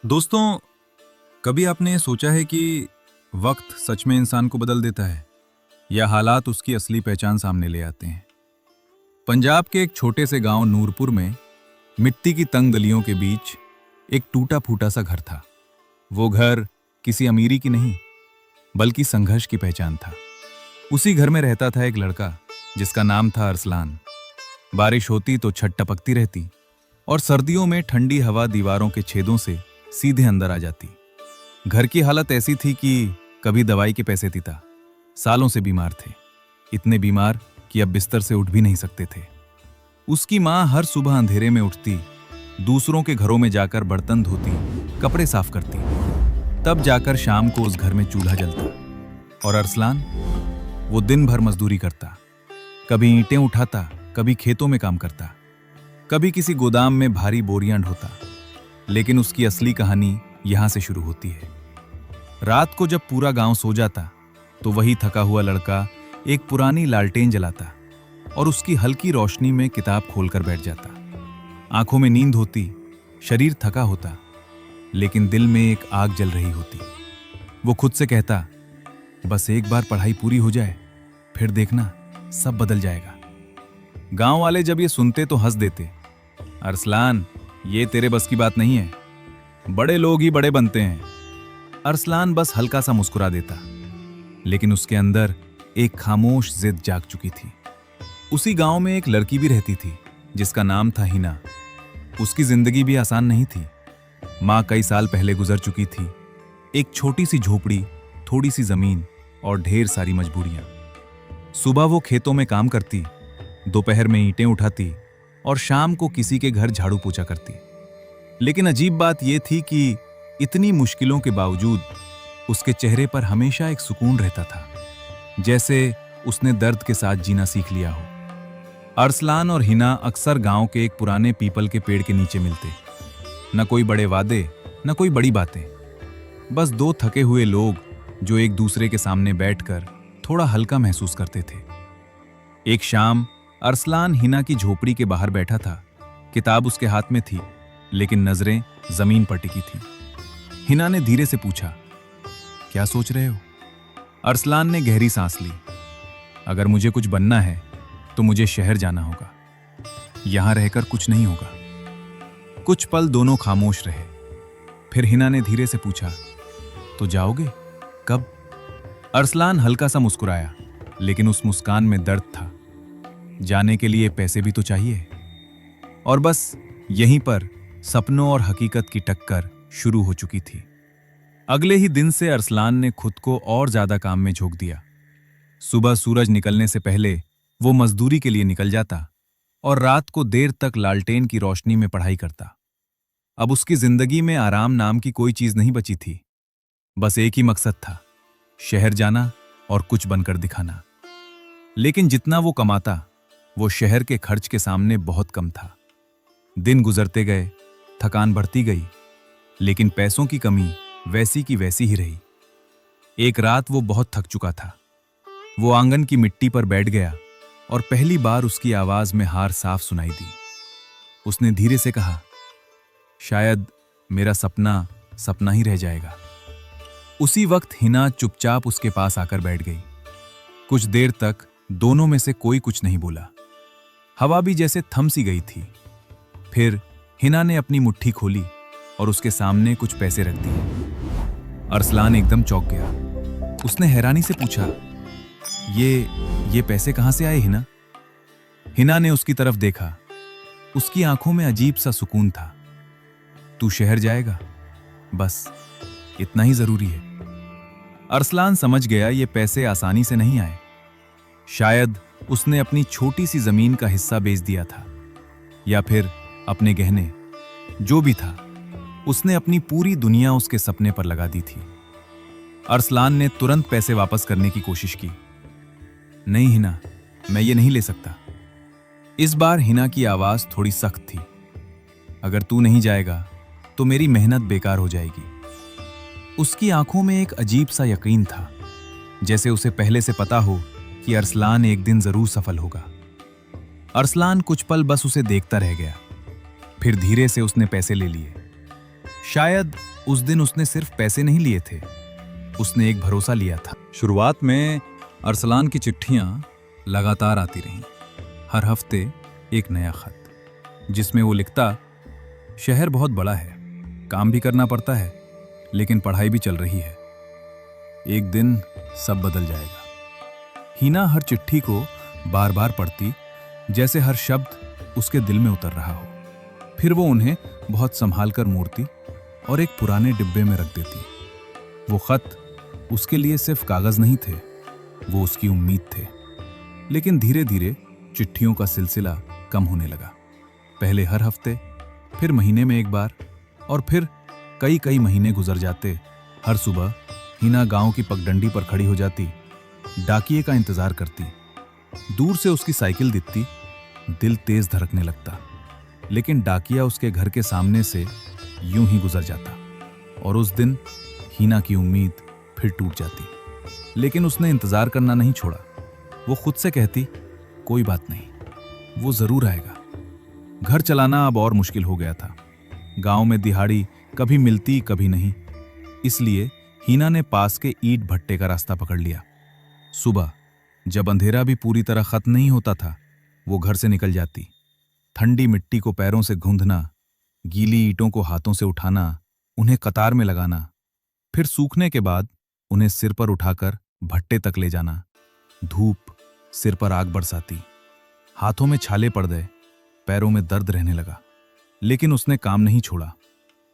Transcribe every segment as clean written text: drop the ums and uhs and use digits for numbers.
दोस्तों, कभी आपने सोचा है कि वक्त सच में इंसान को बदल देता है या हालात उसकी असली पहचान सामने ले आते हैं। पंजाब के एक छोटे से गांव नूरपुर में मिट्टी की तंग गलियों के बीच एक टूटा फूटा सा घर था। वो घर किसी अमीरी की नहीं बल्कि संघर्ष की पहचान था। उसी घर में रहता था एक लड़का जिसका नाम था अरसलान। बारिश होती तो छत टपकती रहती और सर्दियों में ठंडी हवा दीवारों के छेदों से सीधे अंदर आ जाती। घर की हालत ऐसी थी कि कभी दवाई के पैसे देता। सालों से बीमार थे, इतने बीमार कि अब बिस्तर से उठ भी नहीं सकते थे। उसकी माँ हर सुबह अंधेरे में उठती, दूसरों के घरों में जाकर बर्तन धोती, कपड़े साफ करती, तब जाकर शाम को उस घर में चूल्हा जलता। और अरसलान, वो दिन भर मजदूरी करता, कभी ईंटें उठाता, कभी खेतों में काम करता, कभी किसी गोदाम में भारी बोरियां ढोता। लेकिन उसकी असली कहानी यहां से शुरू होती है। रात को जब पूरा गांव सो जाता तो वही थका हुआ लड़का एक पुरानी लालटेन जलाता और उसकी हल्की रोशनी में किताब खोलकर बैठ जाता। आंखों में नींद होती, शरीर थका होता, लेकिन दिल में एक आग जल रही होती। वो खुद से कहता, बस एक बार पढ़ाई पूरी हो जाए, फिर देखना सब बदल जाएगा। गांव वाले जब ये सुनते तो हंस देते, अरसलान, ये तेरे बस की बात नहीं है, बड़े लोग ही बड़े बनते हैं। अरसलान बस हल्का सा मुस्कुरा देता, लेकिन उसके अंदर एक खामोश जिद जाग चुकी थी। उसी गांव में एक लड़की भी रहती थी जिसका नाम था हिना। उसकी जिंदगी भी आसान नहीं थी। माँ कई साल पहले गुजर चुकी थी। एक छोटी सी झोपड़ी, थोड़ी सी जमीन और ढेर सारी मजबूरियां। सुबह वो खेतों में काम करती, दोपहर में ईंटें उठाती और शाम को किसी के घर झाड़ू पोछा करती। लेकिन अजीब बात यह थी कि इतनी मुश्किलों के बावजूद उसके चेहरे पर हमेशा एक सुकून रहता था, जैसे उसने दर्द के साथ जीना सीख लिया हो। अरसलान और हिना अक्सर गांव के एक पुराने पीपल के पेड़ के नीचे मिलते। न कोई बड़े वादे, न कोई बड़ी बातें, बस दो थके हुए लोग जो एक दूसरे के सामने बैठकर थोड़ा हल्का महसूस करते थे। एक शाम अरसलान हिना की झोपड़ी के बाहर बैठा था। किताब उसके हाथ में थी, लेकिन नजरें जमीन पर टिकी थी। हिना ने धीरे से पूछा, क्या सोच रहे हो? अरसलान ने गहरी सांस ली। अगर मुझे कुछ बनना है तो मुझे शहर जाना होगा, यहां रहकर कुछ नहीं होगा। कुछ पल दोनों खामोश रहे। फिर हिना ने धीरे से पूछा, तो जाओगे? कब? अरसलान हल्का सा मुस्कुराया, लेकिन उस मुस्कान में दर्द था। जाने के लिए पैसे भी तो चाहिए। और बस यहीं पर सपनों और हकीकत की टक्कर शुरू हो चुकी थी। अगले ही दिन से अरसलान ने खुद को और ज्यादा काम में झोंक दिया। सुबह सूरज निकलने से पहले वो मजदूरी के लिए निकल जाता और रात को देर तक लालटेन की रोशनी में पढ़ाई करता। अब उसकी जिंदगी में आराम नाम की कोई चीज नहीं बची थी। बस एक ही मकसद था, शहर जाना और कुछ बनकर दिखाना। लेकिन जितना वो कमाता, वो शहर के खर्च के सामने बहुत कम था। दिन गुजरते गए, थकान बढ़ती गई, लेकिन पैसों की कमी वैसी की वैसी ही रही। एक रात वो बहुत थक चुका था। वो आंगन की मिट्टी पर बैठ गया और पहली बार उसकी आवाज में हार साफ सुनाई दी। उसने धीरे से कहा, शायद मेरा सपना सपना ही रह जाएगा। उसी वक्त हिना चुपचाप उसके पास आकर बैठ गई। कुछ देर तक दोनों में से कोई कुछ नहीं बोला। हवा भी जैसे थम सी गई थी। फिर हिना ने अपनी मुट्ठी खोली और उसके सामने कुछ पैसे रख दिए। अरसलान एकदम चौंक गया। उसने हैरानी से पूछा, ये पैसे कहां से आए हिना? हिना ने उसकी तरफ देखा। उसकी आंखों में अजीब सा सुकून था। तू शहर जाएगा, बस इतना ही जरूरी है। अरसलान समझ गया ये पैसे आसानी से नहीं आए। शायद उसने अपनी छोटी सी जमीन का हिस्सा बेच दिया था, या फिर अपने गहने। जो भी था, उसने अपनी पूरी दुनिया उसके सपने पर लगा दी थी। अरसलान ने तुरंत पैसे वापस करने की कोशिश की। नहीं हिना, मैं ये नहीं ले सकता। इस बार हिना की आवाज थोड़ी सख्त थी। अगर तू नहीं जाएगा तो मेरी मेहनत बेकार हो जाएगी। उसकी आंखों में एक अजीब सा यकीन था, जैसे उसे पहले से पता हो कि अरसलान एक दिन जरूर सफल होगा। अरसलान कुछ पल बस उसे देखता रह गया। फिर धीरे से उसने पैसे ले लिए। शायद उस दिन उसने सिर्फ पैसे नहीं लिए थे, उसने एक भरोसा लिया था। शुरुआत में अरसलान की चिट्ठियां लगातार आती रहीं, हर हफ्ते एक नया खत, जिसमें वो लिखता, शहर बहुत बड़ा है, काम भी करना पड़ता है, लेकिन पढ़ाई भी चल रही है, एक दिन सब बदल जाएगा। हीना हर चिट्ठी को बार बार पढ़ती, जैसे हर शब्द उसके दिल में उतर रहा हो। फिर वो उन्हें बहुत संभाल कर मोड़ती और एक पुराने डिब्बे में रख देती। वो खत उसके लिए सिर्फ कागज नहीं थे, वो उसकी उम्मीद थे। लेकिन धीरे धीरे चिट्ठियों का सिलसिला कम होने लगा। पहले हर हफ्ते, फिर महीने में एक बार, और फिर कई कई महीने गुजर जाते। हर सुबह हीना गांव की पगडंडी पर खड़ी हो जाती, डाकिये का इंतजार करती। दूर से उसकी साइकिल दिखती, दिल तेज धड़कने लगता। लेकिन डाकिया उसके घर के सामने से यूं ही गुजर जाता, और उस दिन हीना की उम्मीद फिर टूट जाती। लेकिन उसने इंतजार करना नहीं छोड़ा। वो खुद से कहती, कोई बात नहीं, वो जरूर आएगा। घर चलाना अब और मुश्किल हो गया था। गांव में दिहाड़ी कभी मिलती कभी नहीं। इसलिए हीना ने पास के ईंट भट्टे का रास्ता पकड़ लिया। सुबह जब अंधेरा भी पूरी तरह खत्म नहीं होता था, वो घर से निकल जाती। ठंडी मिट्टी को पैरों से गूंथना, गीली ईंटों को हाथों से उठाना, उन्हें कतार में लगाना, फिर सूखने के बाद उन्हें सिर पर उठाकर भट्टे तक ले जाना। धूप सिर पर आग बरसाती, हाथों में छाले पड़ गए, पैरों में दर्द रहने लगा। लेकिन उसने काम नहीं छोड़ा।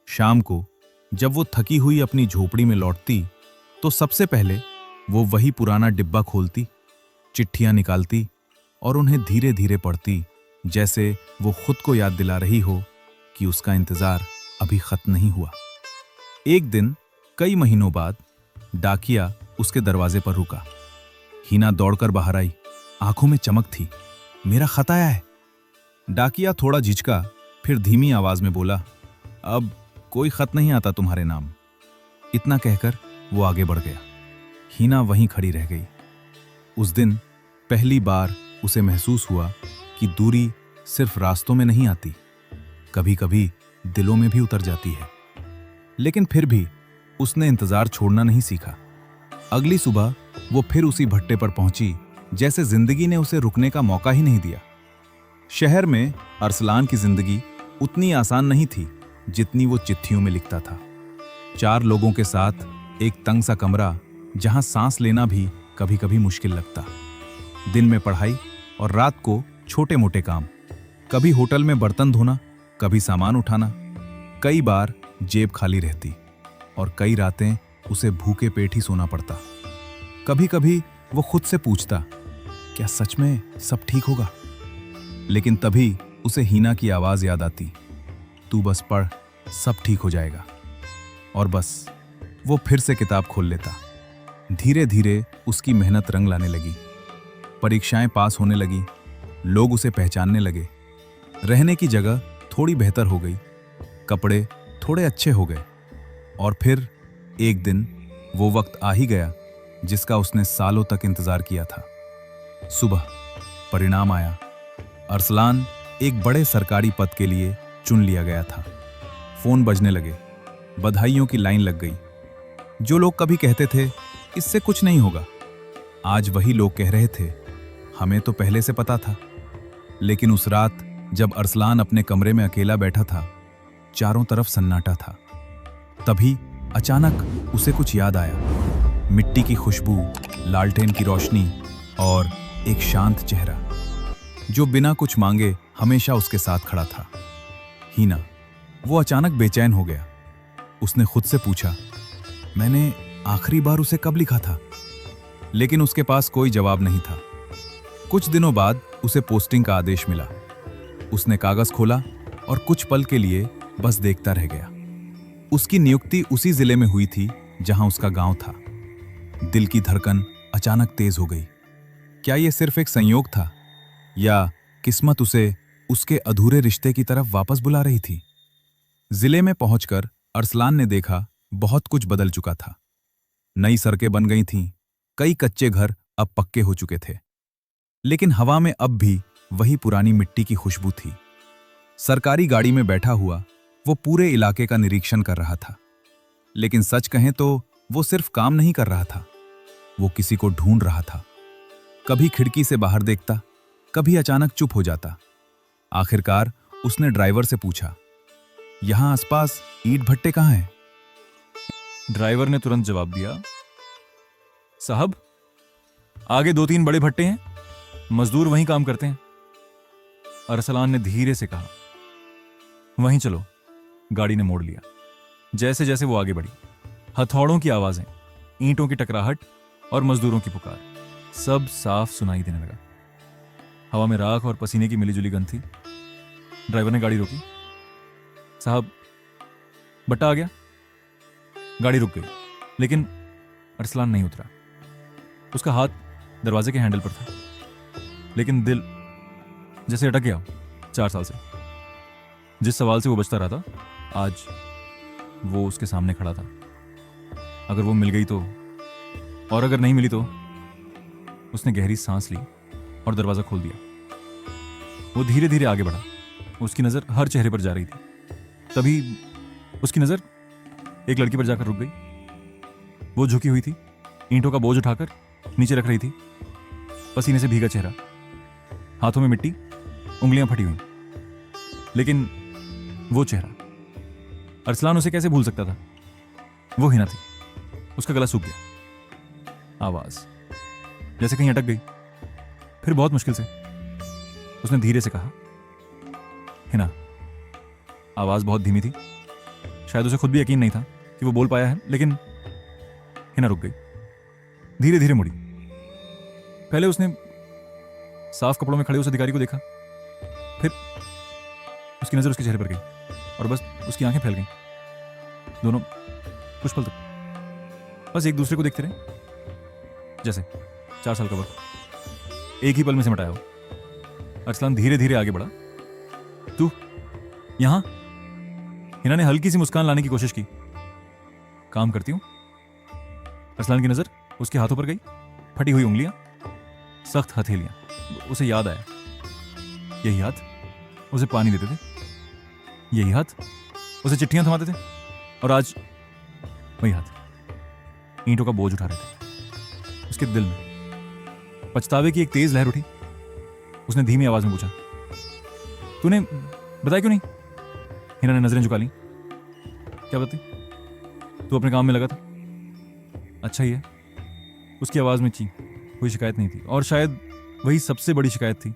शाम को जब वो थकी हुई अपनी झोपड़ी में लौटती, तो सबसे पहले वो वही पुराना डिब्बा खोलती, चिट्ठियां निकालती और उन्हें धीरे धीरे पढ़ती, जैसे वो खुद को याद दिला रही हो कि उसका इंतजार अभी खत्म नहीं हुआ। एक दिन कई महीनों बाद डाकिया उसके दरवाजे पर रुका। हीना दौड़कर बाहर आई, आंखों में चमक थी। मेरा खत आया है। डाकिया थोड़ा झिझका, फिर धीमी आवाज में बोला, अब कोई खत नहीं आता तुम्हारे नाम। इतना कहकर वो आगे बढ़ गया। हीना वहीं खड़ी रह गई। उस दिन पहली बार उसे महसूस हुआ कि दूरी सिर्फ रास्तों में नहीं आती, कभी कभी दिलों में भी उतर जाती है। लेकिन फिर भी उसने इंतजार छोड़ना नहीं सीखा। अगली सुबह वो फिर उसी भट्टे पर पहुंची, जैसे जिंदगी ने उसे रुकने का मौका ही नहीं दिया। शहर में अरसलान की जिंदगी उतनी आसान नहीं थी जितनी वो चिट्ठियों में लिखता था। 4 लोगों के साथ एक तंग सा कमरा, जहां सांस लेना भी कभी कभी मुश्किल लगता। दिन में पढ़ाई और रात को छोटे मोटे काम, कभी होटल में बर्तन धोना, कभी सामान उठाना। कई बार जेब खाली रहती और कई रातें उसे भूखे पेट ही सोना पड़ता। कभी कभी वो खुद से पूछता, क्या सच में सब ठीक होगा? लेकिन तभी उसे हीना की आवाज याद आती, तू बस पढ़, सब ठीक हो जाएगा। और बस वो फिर से किताब खोल लेता। धीरे धीरे उसकी मेहनत रंग लाने लगी। परीक्षाएं पास होने लगी, लोग उसे पहचानने लगे। रहने की जगह थोड़ी बेहतर हो गई, कपड़े थोड़े अच्छे हो गए। और फिर एक दिन वो वक्त आ ही गया जिसका उसने सालों तक इंतजार किया था। सुबह परिणाम आया। अरसलान एक बड़े सरकारी पद के लिए चुन लिया गया था। फोन बजने लगे, बधाइयों की लाइन लग गई। जो लोग कभी कहते थे इससे कुछ नहीं होगा, आज वही लोग कह रहे थे, हमें तो पहले से पता था। लेकिन उस रात जब अरसलान अपने कमरे में अकेला बैठा था, चारों तरफ सन्नाटा था। तभी अचानक उसे कुछ याद आया। मिट्टी की खुशबू, लालटेन की रोशनी और एक शांत चेहरा जो बिना कुछ मांगे हमेशा उसके साथ खड़ा था। हीना। वो अचानक बेचैन हो गया। उसने खुद से पूछा, मैंने आखिरी बार उसे कब लिखा था? लेकिन उसके पास कोई जवाब नहीं था। कुछ दिनों बाद उसे पोस्टिंग का आदेश मिला। उसने कागज खोला और कुछ पल के लिए बस देखता रह गया। उसकी नियुक्ति उसी जिले में हुई थी जहां उसका गांव था। दिल की धड़कन अचानक तेज हो गई। क्या यह सिर्फ एक संयोग था या किस्मत उसे उसके अधूरे रिश्ते की तरफ वापस बुला रही थी? जिले में पहुंचकर अरसलान ने देखा बहुत कुछ बदल चुका था। नई सड़कें बन गई थीं, कई कच्चे घर अब पक्के हो चुके थे। लेकिन हवा में अब भी वही पुरानी मिट्टी की खुशबू थी। सरकारी गाड़ी में बैठा हुआ वो पूरे इलाके का निरीक्षण कर रहा था। लेकिन सच कहें तो वो सिर्फ काम नहीं कर रहा था, वो किसी को ढूंढ रहा था। कभी खिड़की से बाहर देखता, कभी अचानक चुप हो जाता। आखिरकार उसने ड्राइवर से पूछा, यहां आसपास ईंट भट्टे कहाँ हैं? ड्राइवर ने तुरंत जवाब दिया, साहब आगे 2-3 बड़े भट्टे हैं, मजदूर वहीं काम करते हैं। अरसलान ने धीरे से कहा, वहीं चलो। गाड़ी ने मोड़ लिया। जैसे जैसे वो आगे बढ़ी, हथौड़ों की आवाजें, ईंटों की टकराहट और मजदूरों की पुकार सब साफ सुनाई देने लगा। हवा में राख और पसीने की मिलीजुली गंध थी। ड्राइवर ने गाड़ी रोकी। साहब बट्टा आ गया। गाड़ी रुक गई, लेकिन अरसलान नहीं उतरा। उसका हाथ दरवाजे के हैंडल पर था, लेकिन दिल जैसे अटक गया 4 साल से। जिस सवाल से वो बचता रहा था, आज वो उसके सामने खड़ा था। अगर वो मिल गई तो, और अगर नहीं मिली तो। उसने गहरी सांस ली और दरवाजा खोल दिया। वो धीरे धीरे आगे बढ़ा। उसकी नजर हर चेहरे पर जा रही थी। तभी उसकी नजर एक लड़की पर जाकर रुक गई। वो झुकी हुई थी, ईंटों का बोझ उठाकर नीचे रख रही थी। पसीने से भीगा चेहरा, हाथों में मिट्टी, उंगलियां फटी हुई। लेकिन वो चेहरा, अरसलान उसे कैसे भूल सकता था? वो हिना थी। उसका गला सूख गया। आवाज जैसे कहीं अटक गई। फिर बहुत मुश्किल से उसने धीरे से कहा, हिना। आवाज बहुत धीमी थी। शायद उसे खुद भी यकीन नहीं था कि वो बोल पाया है, लेकिन हिना रुक गई। धीरे धीरे मुड़ी। पहले उसने साफ कपड़ों में खड़े उस अधिकारी को देखा, फिर उसकी नजर उसके चेहरे पर गई और बस उसकी आंखें फैल गईं। दोनों कुछ पल तक बस एक दूसरे को देखते रहे, जैसे 4 साल का वक्त एक ही पल में सिमटाया हो। अरसलान धीरे धीरे आगे बढ़ा। तू यहां? हिना ने हल्की सी मुस्कान लाने की कोशिश की। काम करती हूं। अरसलान की नजर उसके हाथों पर गई। फटी हुई उंगलियां, सख्त हथेलियां। उसे याद आया, यही हाथ उसे पानी देते थे, यही हाथ उसे चिट्ठियां थमाते थे, और आज वही हाथ ईंटों का बोझ उठा रहे थे। उसके दिल में पछतावे की एक तेज लहर उठी। उसने धीमी आवाज में पूछा, तूने बताया क्यों नहीं? हिना ने नजरें झुका ली। क्या बताती? तू अपने काम में लगा था। अच्छा ही है। उसकी आवाज में कोई शिकायत नहीं थी, और शायद वही सबसे बड़ी शिकायत थी।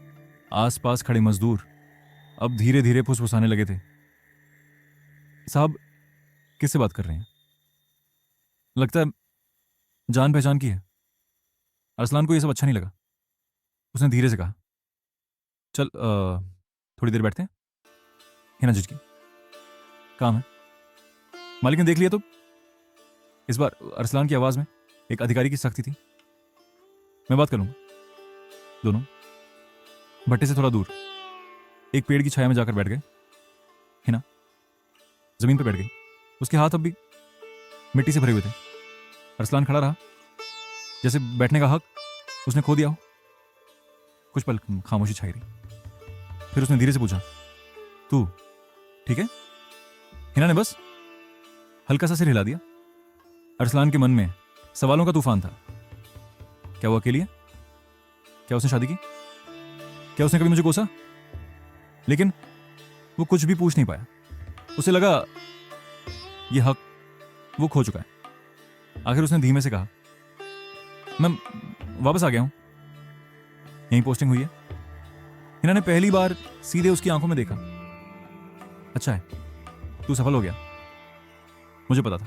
आसपास खड़े मजदूर अब धीरे धीरे फुसफुसाने लगे थे। साहब किससे बात कर रहे हैं? लगता है जान पहचान की है। अरसलान को यह सब अच्छा नहीं लगा। उसने धीरे से कहा, चल थोड़ी देर बैठते हैं। हिना झिझकी। काम है। मालिक ने देख लिया तो? इस बार अरसलान की आवाज में एक अधिकारी की सख्ती थी। मैं बात करूंगा। दोनों भट्टे से थोड़ा दूर एक पेड़ की छाया में जाकर बैठ गए। हिना जमीन पर बैठ गई। उसके हाथ अब भी मिट्टी से भरे हुए थे। अरसलान खड़ा रहा, जैसे बैठने का हक उसने खो दिया हो। कुछ पल खामोशी छाई रही। फिर उसने धीरे से पूछा, तू ठीक है? हिना ने बस हल्का सा सिर हिला दिया। अरसलान के मन में सवालों का तूफान था। क्या वो अकेली है? क्या उसने शादी की? क्या उसने कभी मुझे कोसा? लेकिन वो कुछ भी पूछ नहीं पाया। उसे लगा यह हक वो खो चुका है। आखिर उसने धीमे से कहा, मैं वापस आ गया हूं। यहीं पोस्टिंग हुई है। हिना ने पहली बार सीधे उसकी आंखों में देखा। अच्छा है, तू सफल हो गया। मुझे पता था।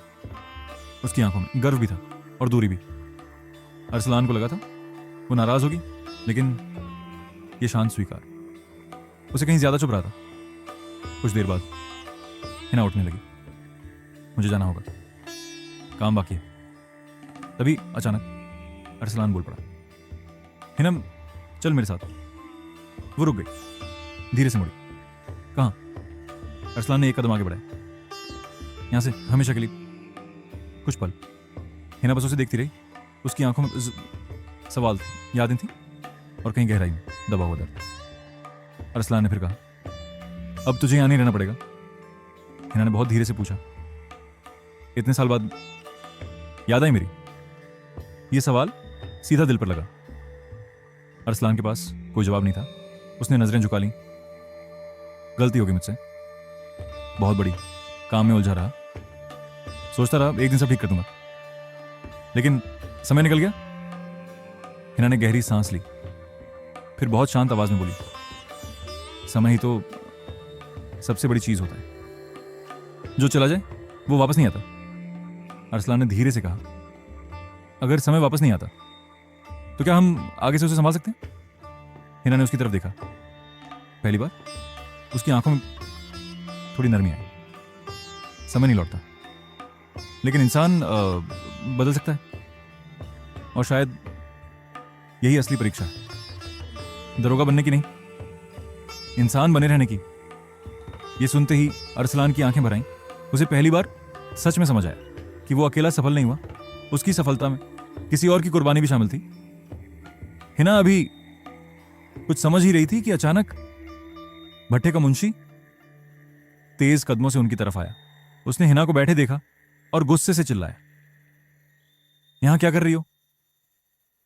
उसकी आंखों में गर्व भी था और दूरी भी। अरसलान को लगा था वो नाराज होगी, लेकिन ये शांत स्वीकार। उसे कहीं ज्यादा चुप रहा था। कुछ देर बाद हिना उठने लगी। मुझे जाना होगा, काम बाकी है। तभी अचानक अरसलान बोल पड़ा, हिना चल मेरे साथ। वो रुक गई, धीरे से मुड़ी। कहाँ? अरसलान ने एक कदम आगे बढ़ाया। यहां से हमेशा के लिए। कुछ पल हिना बस उसे देखती रही। उसकी आंखों में सवाल थे, यादें थी, और कहीं गहराई में दबा हुआ दर्द। अरसलान ने फिर कहा, अब तुझे यहां नहीं रहना पड़ेगा। हिना ने बहुत धीरे से पूछा। इतने साल बाद याद आई मेरी। ये सवाल सीधा दिल पर लगा। अरसलान के पास कोई जवाब नहीं था। उसने नजरें झुका ली। गलती होगी मुझसे, बहुत बड़ी, काम में उलझा रहा, सोचता रहा एक दिन सब ठीक कर दूंगा, लेकिन समय निकल गया। हिना ने गहरी सांस ली, फिर बहुत शांत आवाज में बोली, समय ही तो सबसे बड़ी चीज होता है, जो चला जाए वो वापस नहीं आता। अरसलान ने धीरे से कहा, अगर समय वापस नहीं आता तो क्या हम आगे से उसे संभाल सकते हैं? हिना ने उसकी तरफ देखा। पहली बार उसकी आंखों में थोड़ी नरमी आई। समय नहीं लौटता, लेकिन इंसान बदल सकता है, और शायद यही असली परीक्षा है, दरोगा बनने की नहीं, इंसान बने रहने की। ये सुनते ही अरसलान की आंखें भर आईं। उसे पहली बार सच में समझ आया कि वो अकेला सफल नहीं हुआ, उसकी सफलता में किसी और की कुर्बानी भी शामिल थी। हिना अभी कुछ समझ ही रही थी कि अचानक भट्टे का मुंशी तेज कदमों से उनकी तरफ आया। उसने हिना को बैठे देखा और गुस्से से चिल्लाया, यहां क्या कर रही हो?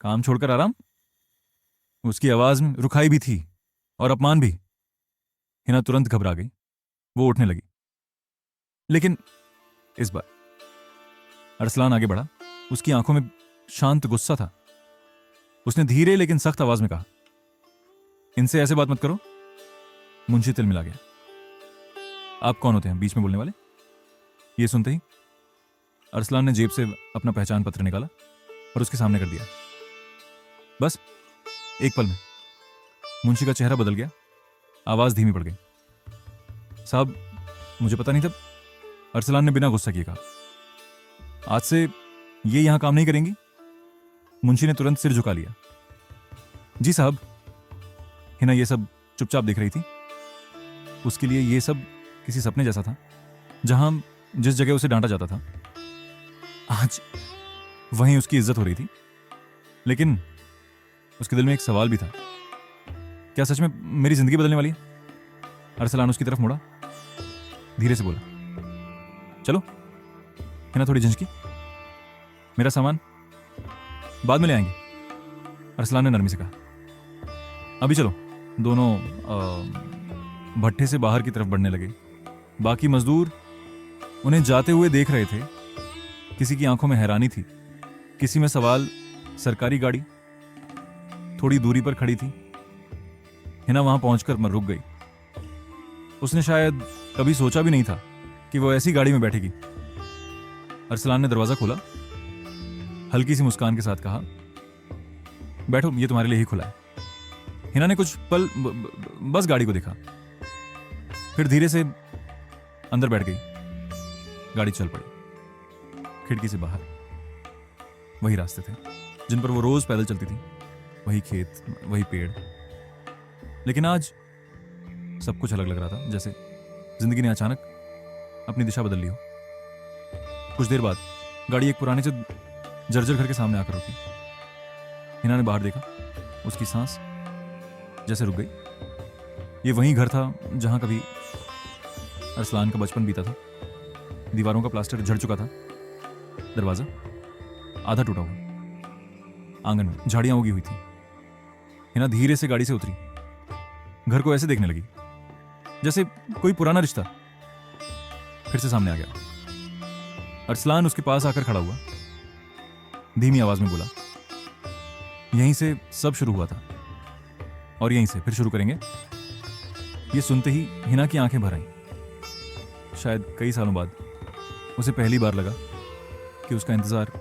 काम छोड़कर आराम? उसकी आवाज में रुखाई भी थी और अपमान भी। हिना तुरंत घबरा गई। वो उठने लगी, लेकिन इस बार अरसलान आगे बढ़ा। उसकी आंखों में शांत गुस्सा था। उसने धीरे लेकिन सख्त आवाज में कहा, इनसे ऐसे बात मत करो। मुंशी तिल मिला गया। आप कौन होते हैं बीच में बोलने वाले? ये सुनते ही अरसलान ने जेब से अपना पहचान पत्र निकाला और उसके सामने कर दिया। बस एक पल में मुंशी का चेहरा बदल गया, आवाज धीमी पड़ गई। साहब, मुझे पता नहीं था। अरसलान ने बिना गुस्सा किए कहा, आज से ये यहां काम नहीं करेंगी? मुंशी ने तुरंत सिर झुका लिया। जी साहब। हिना ये सब चुपचाप देख रही थी। उसके लिए ये सब किसी सपने जैसा था, जहां जिस जगह उसे डांटा जाता था आज वहीं उसकी इज्जत हो रही थी। लेकिन उसके दिल में एक सवाल भी था, क्या सच में मेरी जिंदगी बदलने वाली है? अरसलान उसकी तरफ मुड़ा, धीरे से बोला, चलो। हिना थोड़ी झिझकी, मेरा सामान बाद में ले आएंगे। अरसलान ने नरमी से कहा, अभी चलो। दोनों भट्टे से बाहर की तरफ बढ़ने लगे। बाकी मजदूर उन्हें जाते हुए देख रहे थे। किसी की आंखों में हैरानी थी, किसी में सवाल। सरकारी गाड़ी थोड़ी दूरी पर खड़ी थी। हिना वहां पहुंचकर रुक गई। उसने शायद कभी सोचा भी नहीं था कि वो ऐसी गाड़ी में बैठेगी। अरसलान ने दरवाजा खोला, हल्की सी मुस्कान के साथ कहा, बैठो, ये तुम्हारे लिए ही खुला है। हिना ने कुछ पल बस गाड़ी को देखा, फिर धीरे से अंदर बैठ गई। गाड़ी चल पड़ी। खिड़की से बाहर वही रास्ते थे जिन पर वो रोज पैदल चलती थी, वही खेत, वही पेड़। लेकिन आज सब कुछ अलग लग रहा था, जैसे जिंदगी ने अचानक अपनी दिशा बदल ली हो। कुछ देर बाद गाड़ी एक पुराने से जर्जर घर के सामने आकर रुकी। हिना ने बाहर देखा। उसकी सांस जैसे रुक गई। ये वही घर था जहां कभी अरसलान का बचपन बीता था। दीवारों का प्लास्टर झड़ चुका था, दरवाजा आधा टूटा हुआ। आंगन में झाड़ियां उगी हुई थी। हिना धीरे से गाड़ी से उतरी। घर को ऐसे देखने लगी जैसे कोई पुराना रिश्ता फिर से सामने आ गया। अरसलान उसके पास आकर खड़ा हुआ, धीमी आवाज में बोला, यहीं से सब शुरू हुआ था और यहीं से फिर शुरू करेंगे। ये सुनते ही हिना की आंखें भर आईं। शायद कई सालों बाद उसे पहली बार लगा कि उसका इंतजार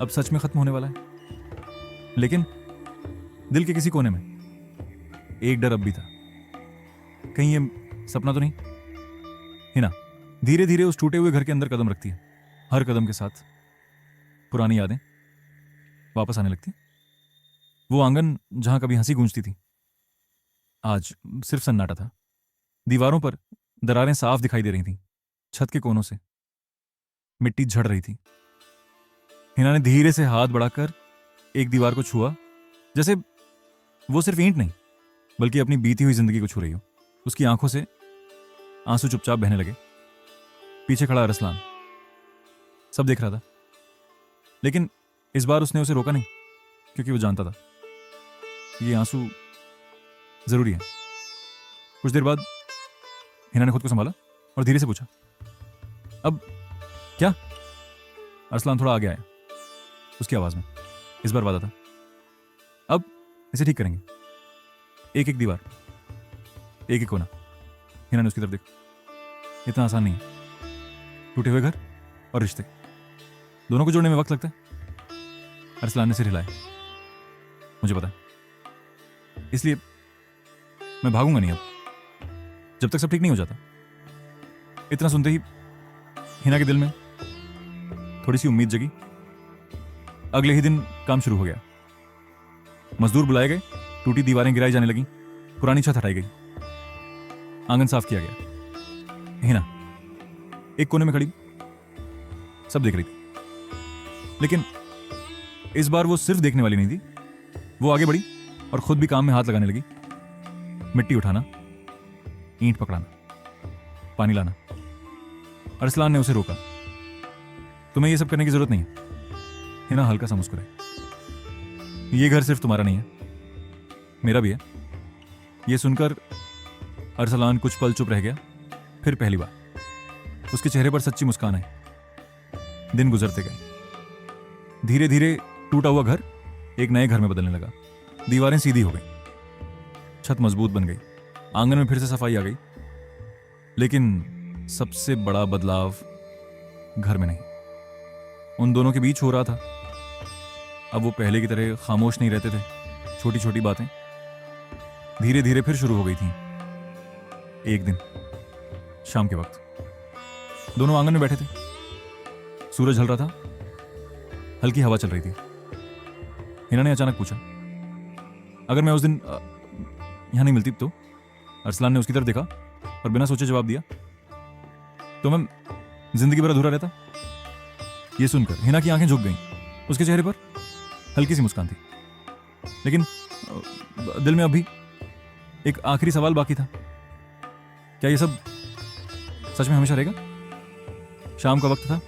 अब सच में खत्म होने वाला है। लेकिन दिल के किसी कोने में एक डर अब भी था, कहीं ये सपना तो नहीं। हिना धीरे धीरे उस टूटे हुए घर के अंदर कदम रखती है। हर कदम के साथ पुरानी यादें वापस आने लगती। वो आंगन जहां कभी हंसी गूंजती थी, आज सिर्फ सन्नाटा था। दीवारों पर दरारें साफ दिखाई दे रही थीं। छत के कोनों से मिट्टी झड़ रही थी। हिना ने धीरे से हाथ बढ़ाकर एक दीवार को छुआ, जैसे वो सिर्फ ईंट नहीं बल्कि अपनी बीती हुई जिंदगी को छू रही हो। उसकी आंखों से आंसू चुपचाप बहने लगे। पीछे खड़ा अरसलान सब देख रहा था, लेकिन इस बार उसने उसे रोका नहीं, क्योंकि वो जानता था ये आंसू जरूरी है। कुछ देर बाद हिना ने खुद को संभाला और धीरे से पूछा, अब क्या? अरसलान थोड़ा आगे आया, उसकी आवाज में इस बार वादा था, अब इसे ठीक करेंगे, एक एक दीवार, एक एक कोना। हिना ने उसकी तरफ देखा, इतना आसान नहीं है, टूटे हुए घर और रिश्ते दोनों को जोड़ने में वक्त लगता है। अरसलान ने सिर हिलाया, मुझे पता है, इसलिए मैं भागूंगा नहीं अब, जब तक सब ठीक नहीं हो जाता। इतना सुनते ही हिना के दिल में थोड़ी सी उम्मीद जगी। अगले ही दिन काम शुरू हो गया, मजदूर बुलाए गए, टूटी दीवारें गिराई जाने लगी, पुरानी छत हटाई गई, आंगन साफ किया गया। हिना एक कोने में खड़ी सब देख रही थी, लेकिन इस बार वो सिर्फ देखने वाली नहीं थी, वो आगे बढ़ी और खुद भी काम में हाथ लगाने लगी। मिट्टी उठाना, ईंट पकड़ाना, पानी लाना। अरसलान ने उसे रोका, तुम्हें ये सब करने की जरूरत नहीं है। हिना हल्का सा मुस्कुराई, ये घर सिर्फ तुम्हारा नहीं है, मेरा भी है। ये सुनकर अरसलान कुछ पल चुप रह गया, फिर पहली बार उसके चेहरे पर सच्ची मुस्कान आई। दिन गुजरते गए, धीरे धीरे टूटा हुआ घर एक नए घर में बदलने लगा। दीवारें सीधी हो गई, छत मजबूत बन गई, आंगन में फिर से सफाई आ गई। लेकिन सबसे बड़ा बदलाव घर में नहीं, उन दोनों के बीच हो रहा था। अब वो पहले की तरह खामोश नहीं रहते थे, छोटी छोटी बातें धीरे धीरे फिर शुरू हो गई थीं। एक दिन शाम के वक्त दोनों आंगन में बैठे थे, सूरज ढल रहा था, हल्की हवा चल रही थी। हिना ने अचानक पूछा, अगर मैं उस दिन यहां नहीं मिलती तो? अरसलान ने उसकी तरफ देखा और बिना सोचे जवाब दिया, तो मैं जिंदगी भर अधूरा रहता। यह सुनकर हिना की आंखें झुक गईं, उसके चेहरे पर हल्की सी मुस्कान थी, लेकिन दिल में अभी एक आखिरी सवाल बाकी था, क्या यह सब सच में हमेशा रहेगा? शाम का वक्त था,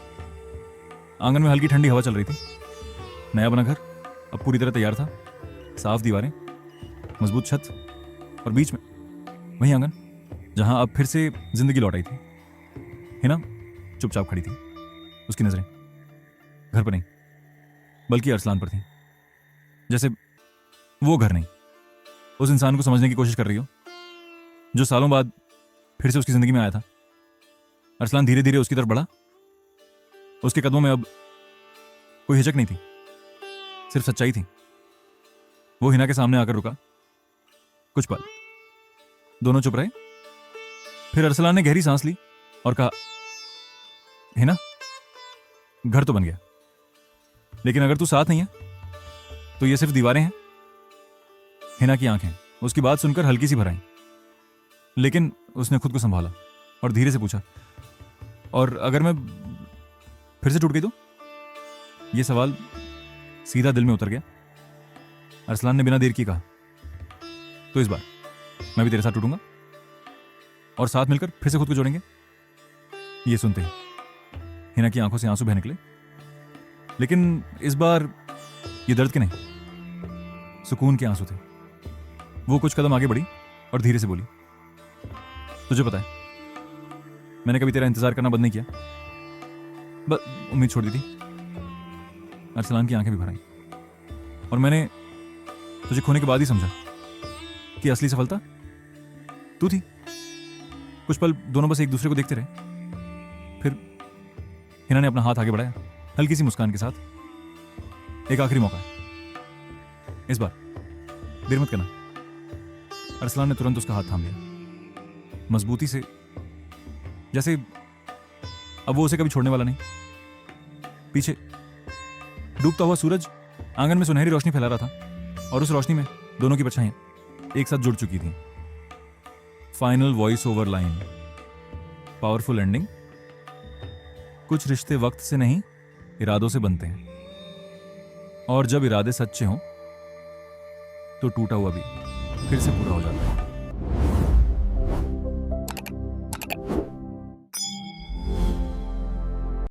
आंगन में हल्की ठंडी हवा चल रही थी। नया बना घर अब पूरी तरह तैयार था, साफ दीवारें, मजबूत छत और बीच में वही आंगन जहां अब फिर से जिंदगी लौट आई थी। हिना चुपचाप खड़ी थी, उसकी नजरें घर पर नहीं बल्कि अरसलान पर थी, जैसे वो घर नहीं, उस इंसान को समझने की कोशिश कर रही हो जो सालों बाद फिर से उसकी जिंदगी में आया था। अरसलान धीरे धीरे उसकी तरफ बढ़ा, उसके कदमों में अब कोई हिचक नहीं थी, सिर्फ सच्चाई थी। वो हिना के सामने आकर रुका, कुछ पल दोनों चुप रहे, फिर अरसलान ने गहरी सांस ली और कहा, हिना, घर तो बन गया, लेकिन अगर तू साथ नहीं है तो ये सिर्फ दीवारें हैं। हिना की आंखें उसकी बात सुनकर हल्की सी भर आईं, लेकिन उसने खुद को संभाला और धीरे से पूछा, और अगर मैं फिर से टूट गई तो? यह सवाल सीधा दिल में उतर गया। अरसलान ने बिना देर की कहा, तो इस बार मैं भी तेरे साथ टूटूंगा और साथ मिलकर फिर से खुद को जोड़ेंगे। ये सुनते ही हिना की आंखों से आंसू बह निकले, लेकिन इस बार ये दर्द के नहीं, सुकून के आंसू थे। वो कुछ कदम आगे बढ़ी और धीरे से बोली, तुझे पता है मैंने कभी तेरा इंतजार करना बंद नहीं किया, बस उम्मीद छोड़ दी थी। अरसलान की आंखें भी भर आईं, और मैंने तुझे खोने के बाद ही समझा कि असली सफलता तू थी। कुछ पल दोनों बस एक दूसरे को देखते रहे, फिर हिना ने अपना हाथ आगे बढ़ाया, हल्की सी मुस्कान के साथ, एक आखिरी मौका है, इस बार देर मत करना। अरसलान ने तुरंत उसका हाथ थाम लिया, मजबूती से, जैसे अब वो उसे कभी छोड़ने वाला नहीं। पीछे डूबता हुआ सूरज आंगन में सुनहरी रोशनी फैला रहा था, और उस रोशनी में दोनों की परछाइयां एक साथ जुड़ चुकी थीं। Final voice over line, powerful ending. कुछ रिश्ते वक्त से नहीं, इरादों से बनते हैं, और जब इरादे सच्चे हों तो टूटा हुआ भी फिर से पूरा हो जाता है।